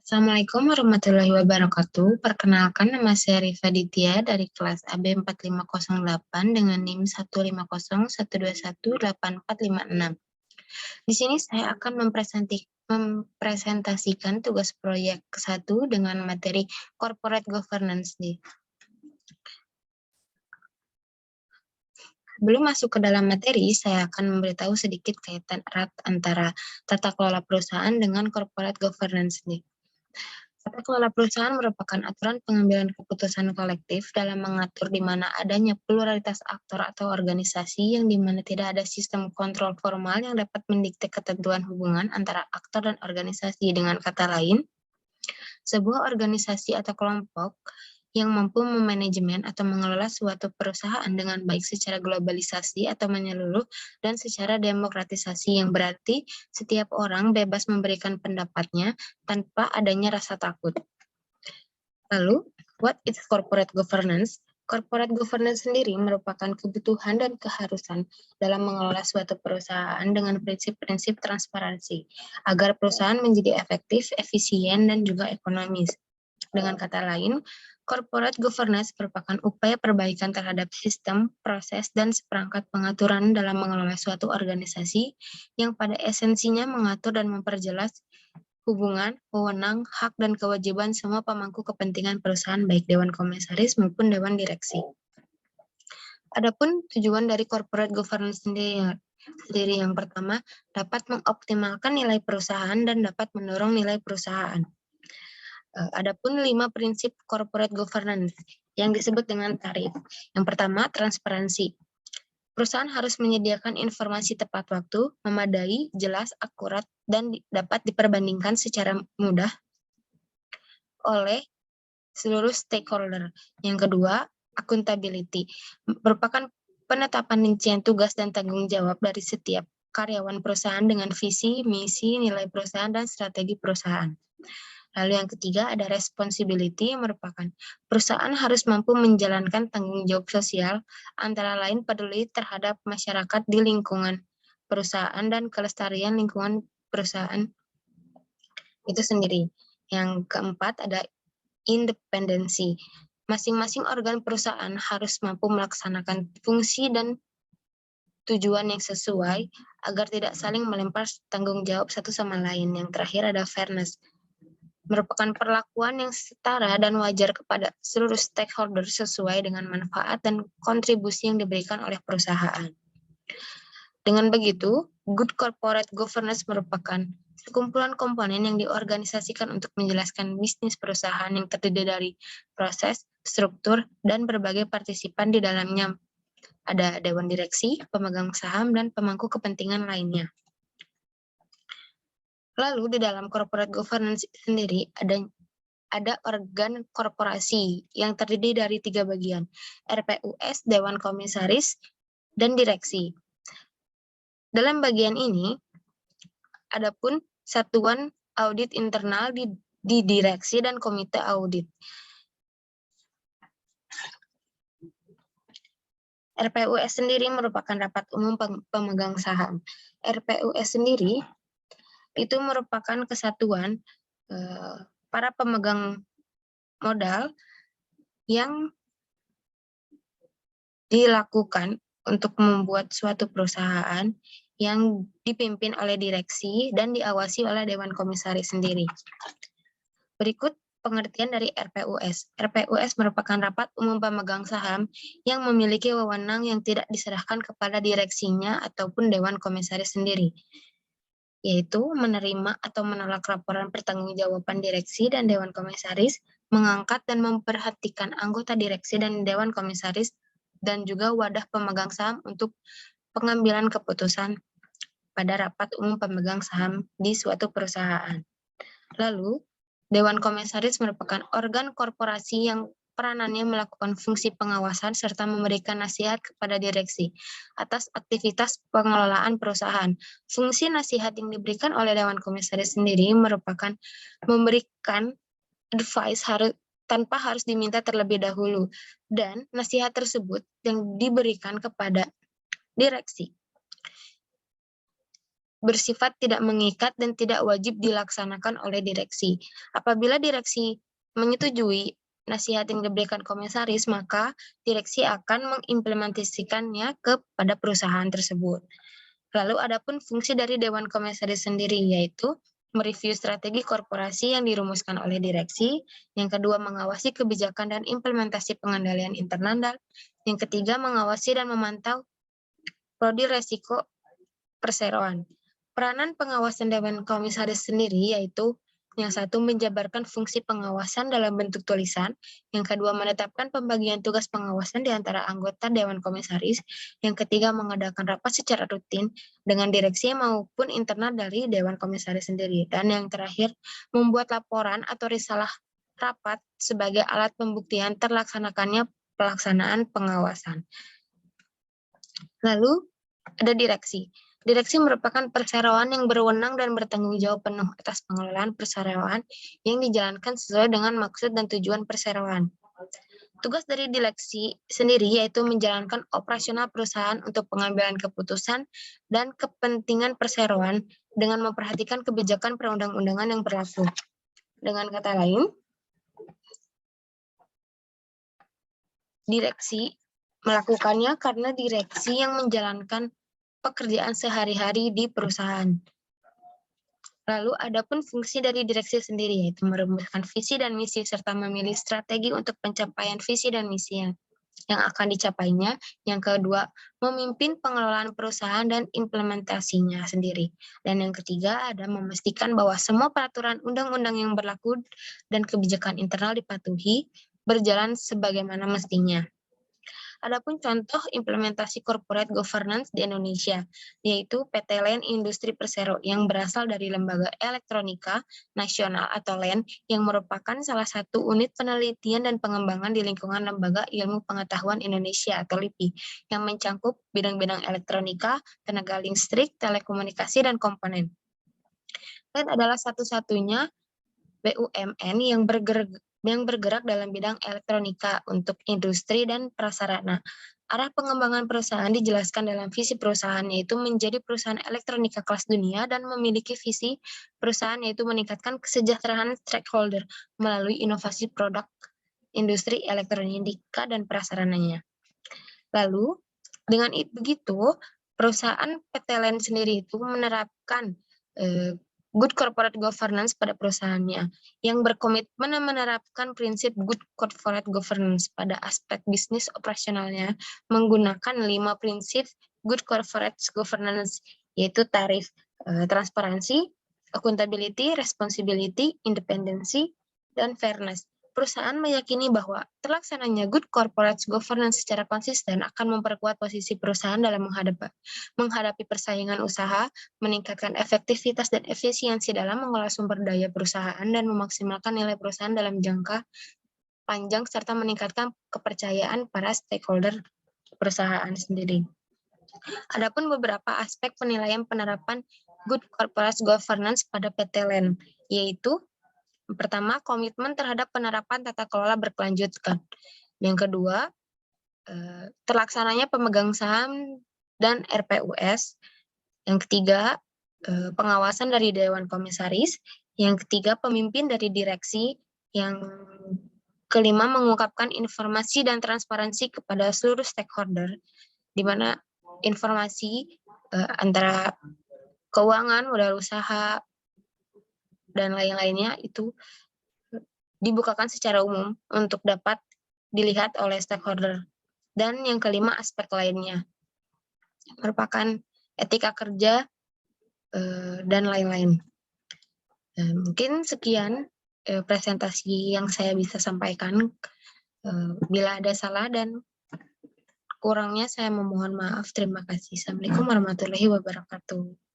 Assalamualaikum warahmatullahi wabarakatuh. Perkenalkan, nama saya Rifa Ditya dari kelas AB 4508 dengan NIM 150121846. Di sini saya akan mempresentasikan tugas proyek ke-1 dengan materi Corporate Governance. Sebelum masuk ke dalam materi, saya akan memberitahu sedikit kaitan erat antara tata kelola perusahaan dengan corporate governance. Tata kelola perusahaan merupakan aturan pengambilan keputusan kolektif dalam mengatur di mana adanya pluralitas aktor atau organisasi yang di mana tidak ada sistem kontrol formal yang dapat mendikte ketentuan hubungan antara aktor dan organisasi. Dengan kata lain, sebuah organisasi atau kelompok yang mampu memanajemen atau mengelola suatu perusahaan dengan baik secara globalisasi atau menyeluruh dan secara demokratisasi, yang berarti setiap orang bebas memberikan pendapatnya tanpa adanya rasa takut. Lalu, what is corporate governance? Corporate governance sendiri merupakan kebutuhan dan keharusan dalam mengelola suatu perusahaan dengan prinsip-prinsip transparansi, agar perusahaan menjadi efektif, efisien, dan juga ekonomis. Dengan kata lain, corporate governance merupakan upaya perbaikan terhadap sistem, proses, dan seperangkat pengaturan dalam mengelola suatu organisasi yang pada esensinya mengatur dan memperjelas hubungan, wewenang, hak, dan kewajiban semua pemangku kepentingan perusahaan, baik Dewan Komisaris maupun Dewan Direksi. Adapun tujuan dari corporate governance sendiri yang pertama, dapat mengoptimalkan nilai perusahaan dan dapat mendorong nilai perusahaan. Adapun 5 prinsip corporate governance yang disebut dengan tarif. Yang pertama, transparansi. Perusahaan harus menyediakan informasi tepat waktu, memadai, jelas, akurat, dan dapat diperbandingkan secara mudah oleh seluruh stakeholder. Yang kedua, accountability. Merupakan penetapan rincian tugas dan tanggung jawab dari setiap karyawan perusahaan dengan visi, misi, nilai perusahaan, dan strategi perusahaan. Lalu yang ketiga ada responsibility, yang merupakan perusahaan harus mampu menjalankan tanggung jawab sosial, antara lain peduli terhadap masyarakat di lingkungan perusahaan dan kelestarian lingkungan perusahaan itu sendiri. Yang keempat ada independensi. Masing-masing organ perusahaan harus mampu melaksanakan fungsi dan tujuan yang sesuai agar tidak saling melempar tanggung jawab satu sama lain. Yang terakhir ada fairness, merupakan perlakuan yang setara dan wajar kepada seluruh stakeholder sesuai dengan manfaat dan kontribusi yang diberikan oleh perusahaan. Dengan begitu, good corporate governance merupakan sekumpulan komponen yang diorganisasikan untuk menjelaskan bisnis perusahaan yang terdiri dari proses, struktur, dan berbagai partisipan di dalamnya. Ada dewan direksi, pemegang saham, dan pemangku kepentingan lainnya. Lalu di dalam corporate governance sendiri ada organ korporasi yang terdiri dari 3 bagian, RPUS, Dewan Komisaris, dan Direksi. Dalam bagian ini, adapun satuan audit internal di Direksi dan Komite Audit. RPUS sendiri merupakan rapat umum pemegang saham. RPUS sendiri itu merupakan kesatuan para pemegang modal yang dilakukan untuk membuat suatu perusahaan yang dipimpin oleh direksi dan diawasi oleh Dewan Komisaris sendiri. Berikut pengertian dari RPUS. RPUS merupakan rapat umum pemegang saham yang memiliki wewenang yang tidak diserahkan kepada direksinya ataupun Dewan Komisaris sendiri, yaitu menerima atau menolak laporan pertanggungjawaban direksi dan Dewan Komisaris, mengangkat dan memperhatikan anggota direksi dan Dewan Komisaris, dan juga wadah pemegang saham untuk pengambilan keputusan pada rapat umum pemegang saham di suatu perusahaan. Lalu, Dewan Komisaris merupakan organ korporasi yang peranannya melakukan fungsi pengawasan serta memberikan nasihat kepada direksi atas aktivitas pengelolaan perusahaan. Fungsi nasihat yang diberikan oleh Dewan Komisaris sendiri merupakan memberikan advice tanpa harus diminta terlebih dahulu, dan nasihat tersebut yang diberikan kepada direksi bersifat tidak mengikat dan tidak wajib dilaksanakan oleh direksi. Apabila direksi menyetujui nasihat yang diberikan komisaris, maka direksi akan mengimplementasikannya kepada perusahaan tersebut. Lalu adapun fungsi dari Dewan Komisaris sendiri, yaitu mereview strategi korporasi yang dirumuskan oleh direksi, yang kedua mengawasi kebijakan dan implementasi pengendalian internal, yang ketiga mengawasi dan memantau prodi resiko perseroan. Peranan pengawasan Dewan Komisaris sendiri yaitu yang satu menjabarkan fungsi pengawasan dalam bentuk tulisan, yang kedua menetapkan pembagian tugas pengawasan di antara anggota Dewan Komisaris, yang ketiga mengadakan rapat secara rutin dengan direksi maupun internal dari Dewan Komisaris sendiri, dan yang terakhir membuat laporan atau risalah rapat sebagai alat pembuktian terlaksanakannya pelaksanaan pengawasan. Lalu ada direksi. Direksi merupakan perseroan yang berwenang dan bertanggung jawab penuh atas pengelolaan perseroan yang dijalankan sesuai dengan maksud dan tujuan perseroan. Tugas dari direksi sendiri yaitu menjalankan operasional perusahaan untuk pengambilan keputusan dan kepentingan perseroan dengan memperhatikan kebijakan perundang-undangan yang berlaku. Dengan kata lain, direksi melakukannya karena direksi yang menjalankan pekerjaan sehari-hari di perusahaan. Lalu adapun fungsi dari direksi sendiri yaitu merumuskan visi dan misi serta memilih strategi untuk pencapaian visi dan misi yang akan dicapainya. Yang kedua, memimpin pengelolaan perusahaan dan implementasinya sendiri. Dan yang ketiga ada memastikan bahwa semua peraturan undang-undang yang berlaku dan kebijakan internal dipatuhi berjalan sebagaimana mestinya. Adapun contoh implementasi corporate governance di Indonesia, yaitu PT LEN Industri Persero yang berasal dari Lembaga Elektronika Nasional atau LEN, yang merupakan salah satu unit penelitian dan pengembangan di lingkungan Lembaga Ilmu Pengetahuan Indonesia atau LIPI, yang mencangkup bidang-bidang elektronika, tenaga listrik, telekomunikasi, dan komponen. LEN adalah satu-satunya BUMN yang bergerak dalam bidang elektronika untuk industri dan prasarana. Arah pengembangan perusahaan dijelaskan dalam visi perusahaan, yaitu menjadi perusahaan elektronika kelas dunia dan memiliki visi perusahaan yaitu meningkatkan kesejahteraan stakeholder melalui inovasi produk industri elektronika dan prasarananya. Lalu, dengan begitu, perusahaan PT LEN sendiri itu menerapkan good corporate governance pada perusahaannya, yang berkomitmen menerapkan prinsip good corporate governance pada aspek bisnis operasionalnya menggunakan 5 prinsip good corporate governance, yaitu tarif, transparansi, accountability, responsibility, independensi, dan fairness. Perusahaan meyakini bahwa terlaksananya good corporate governance secara konsisten akan memperkuat posisi perusahaan dalam menghadapi persaingan usaha, meningkatkan efektivitas dan efisiensi dalam mengolah sumber daya perusahaan, dan memaksimalkan nilai perusahaan dalam jangka panjang, serta meningkatkan kepercayaan para stakeholder perusahaan sendiri. Adapun beberapa aspek penilaian penerapan good corporate governance pada PT LEN, yaitu pertama, komitmen terhadap penerapan tata kelola berkelanjutan. Yang kedua, terlaksananya pemegang saham dan RPUS. Yang ketiga, pengawasan dari Dewan Komisaris. Yang ketiga, pemimpin dari direksi. Yang kelima, mengungkapkan informasi dan transparansi kepada seluruh stakeholder, di mana informasi antara keuangan, modal usaha, dan lain-lainnya itu dibukakan secara umum untuk dapat dilihat oleh stakeholder. Dan yang kelima, aspek lainnya merupakan etika kerja dan lain-lain. Mungkin sekian presentasi yang saya bisa sampaikan. Bila ada salah dan kurangnya saya memohon maaf. Terima kasih. Assalamualaikum warahmatullahi wabarakatuh.